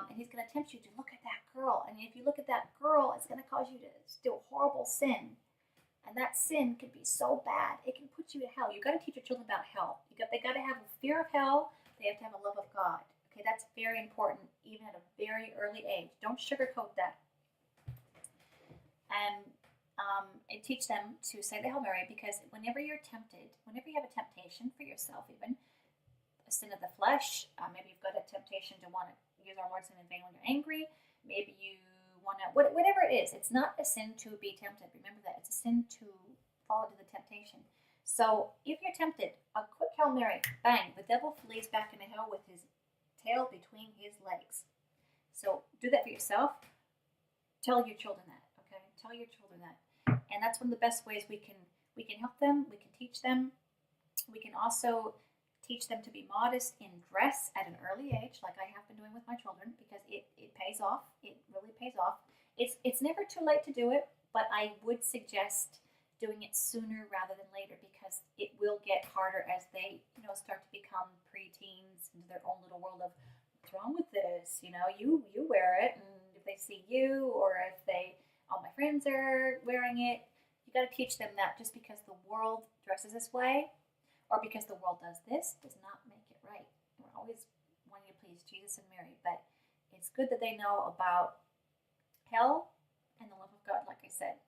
And he's going to tempt you to look at that girl. And if you look at that girl, it's going to cause you to do a horrible sin. And that sin can be so bad, it can put you to hell. You've got to teach your children about hell. They got to have a fear of hell. They have to have a love of God. Okay, that's very important, even at a very early age. Don't sugarcoat that. And teach them to say the Hail Mary, because whenever you're tempted, whenever you have a temptation for yourself, even a sin of the flesh, maybe you've got a temptation to want to use our Lord's name in vain when you're angry. Maybe you want to, whatever it is, it's not a sin to be tempted. Remember that. It's a sin to fall into the temptation. So if you're tempted, a quick Hail Mary, bang, the devil flees back into hell with his tail between his legs. So do that for yourself. Tell your children that, okay? Tell your children that. And that's one of the best ways we can help them. We can teach them. We can also teach them to be modest in dress at an early age, like I have been doing with my children, because it pays off. It really pays off. It's never too late to do it, but I would suggest doing it sooner rather than later, because it will get harder as they, start to become preteens into their own little world of, what's wrong with this? You wear it, and if they see you, or if all my friends are wearing it, you got to teach them that just because the world dresses this way, or because the world does this, does not make it right. We're always wanting to please Jesus and Mary, but it's good that they know about hell and the love of God, like I said.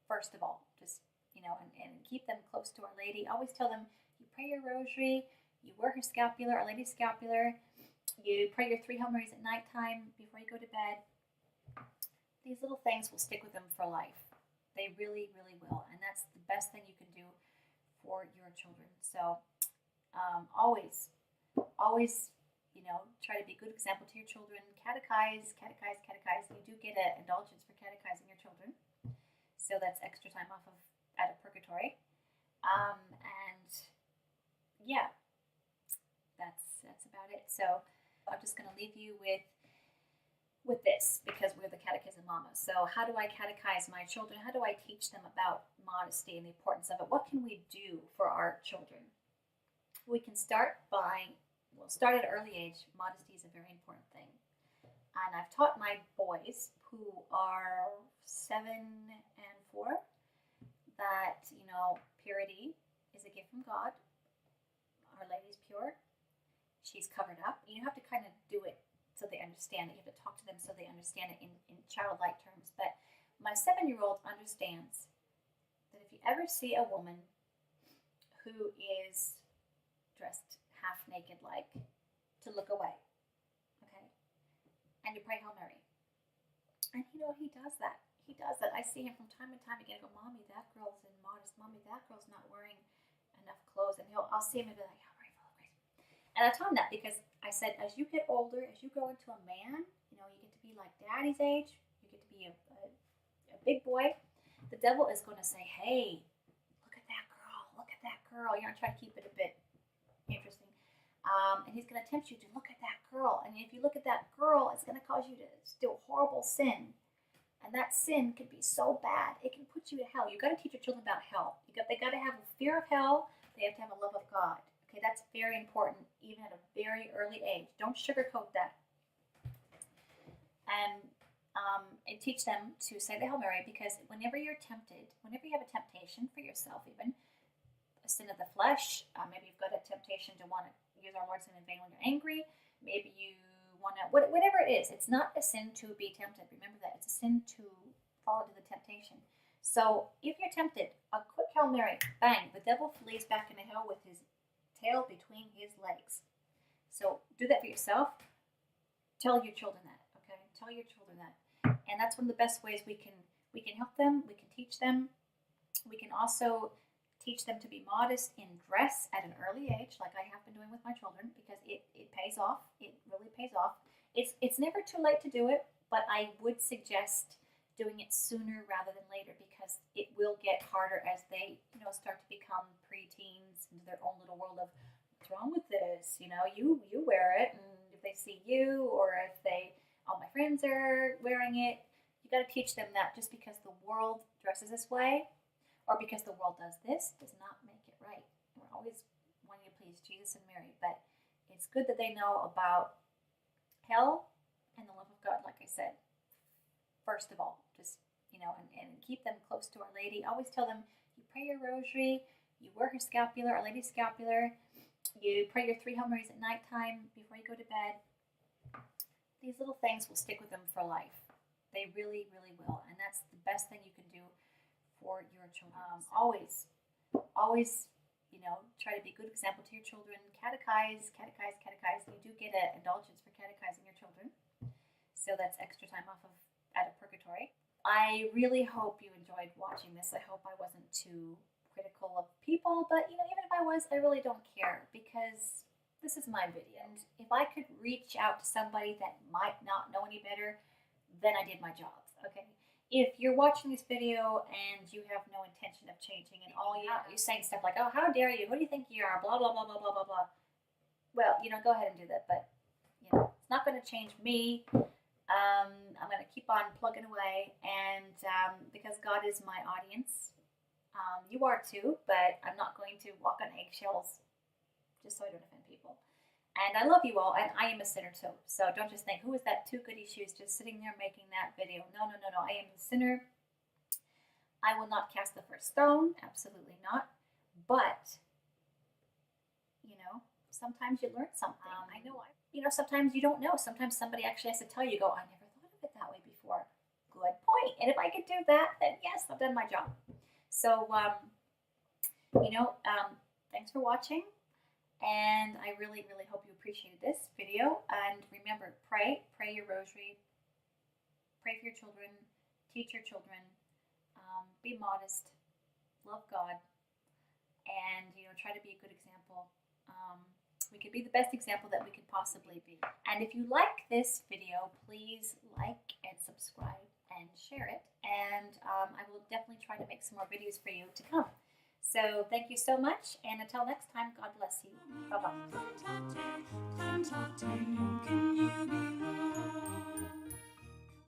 First of all, just, and keep them close to Our Lady. Always tell them, you pray your rosary, you wear her scapular, Our Lady's scapular, you pray your 3 Hail Marys at nighttime before you go to bed. These little things will stick with them for life. They really, really will. And that's the best thing you can do for your children. So always, try to be a good example to your children. Catechize. You do get an indulgence for catechizing your children. So that's extra time off out of purgatory. And yeah, that's about it. So I'm just going to leave you with this, because we're the catechism mamas. So how do I catechize my children? How do I teach them about modesty and the importance of it? What can we do for our children? We can start start at an early age. Modesty is a very important thing. And I've taught my boys who are 7 and 4 that, purity is a gift from God. Our Lady's pure. She's covered up. You have to kind of do it so they understand it. You have to talk to them so they understand it in childlike terms. But my 7-year-old understands that if you ever see a woman who is dressed half naked to look away, okay? And you pray Hail Mary. And he does that. He does that. I see him from time to time again. I go, Mommy, that girl's immodest. Mommy, that girl's not wearing enough clothes. And I'll see him and be like, Hail Mary, full of grace. And I told him that because I said, as you get older, as you grow into a man, you get to be like Daddy's age. You get to be a big boy. The devil is going to say, hey, look at that girl. Look at that girl. Try to keep it a bit interesting. And he's going to tempt you to look at that girl. And if you look at that girl, it's going to cause you to do a horrible sin. And that sin can be so bad, it can put you to hell. You've got to teach your children about hell. They got to have a fear of hell. They have to have a love of God. Okay, that's very important, even at a very early age. Don't sugarcoat that. And teach them to say the Hail Mary, because whenever you're tempted, whenever you have a temptation for yourself, even a sin of the flesh, maybe you've got a temptation to want to use our Lord's name in vain when you're angry. Maybe you want to, whatever it is, it's not a sin to be tempted. Remember that. It's a sin to fall into the temptation. So if you're tempted, a quick Hail Mary, bang, the devil flees back into hell with his tail between his legs. So do that for yourself. Tell your children that, okay? Tell your children that. And that's one of the best ways we can help them, we can teach them. We can also teach them to be modest in dress at an early age, like I have been doing with my children, because it pays off. It really pays off. It's never too late to do it, but I would suggest doing it sooner rather than later, because it will get harder as they, start to become preteens into their own little world of, what's wrong with this? You wear it, and if they see you, or if all my friends are wearing it, you got to teach them that just because the world dresses this way, or because the world does this, does not make it right. We're always wanting to please Jesus and Mary, but it's good that they know about hell and the love of God, like I said. First of all, just, and keep them close to Our Lady. Always tell them, you pray your rosary, you wear her scapular, Our Lady's scapular, you pray your 3 Hail Marys at nighttime before you go to bed. These little things will stick with them for life. They really, really will. And that's the best thing you can do for your children. Always, try to be a good example to your children. Catechize. You do get an indulgence for catechizing your children. So that's extra time off out of purgatory. I really hope you enjoyed watching this. I hope I wasn't too critical of people, but even if I was, I really don't care, because this is my video. And if I could reach out to somebody that might not know any better, then I did my job, okay? If you're watching this video and you have no intention of changing, and all you're saying stuff like, oh, how dare you, who do you think you are, blah, blah, blah, blah, blah, blah, blah. Well, go ahead and do that, but, it's not going to change me. I'm going to keep on plugging away, and because God is my audience, you are too, but I'm not going to walk on eggshells just so I don't offend people. And I love you all, and I am a sinner too. So don't just think, who is that two goody shoes just sitting there making that video? No. I am a sinner. I will not cast the first stone. Absolutely not. But, sometimes you learn something. Sometimes you don't know. Sometimes somebody actually has to tell you, I never thought of it that way before. Good point. And if I could do that, then yes, I've done my job. So, thanks for watching. And I really, really hope you appreciated this video. And remember, pray your rosary, pray for your children, teach your children, be modest, love God, and try to be a good example. We could be the best example that we could possibly be. And if you like this video, please like and subscribe and share it. And I will definitely try to make some more videos for you to come. So thank you so much, and until next time, God bless you. Bye-bye.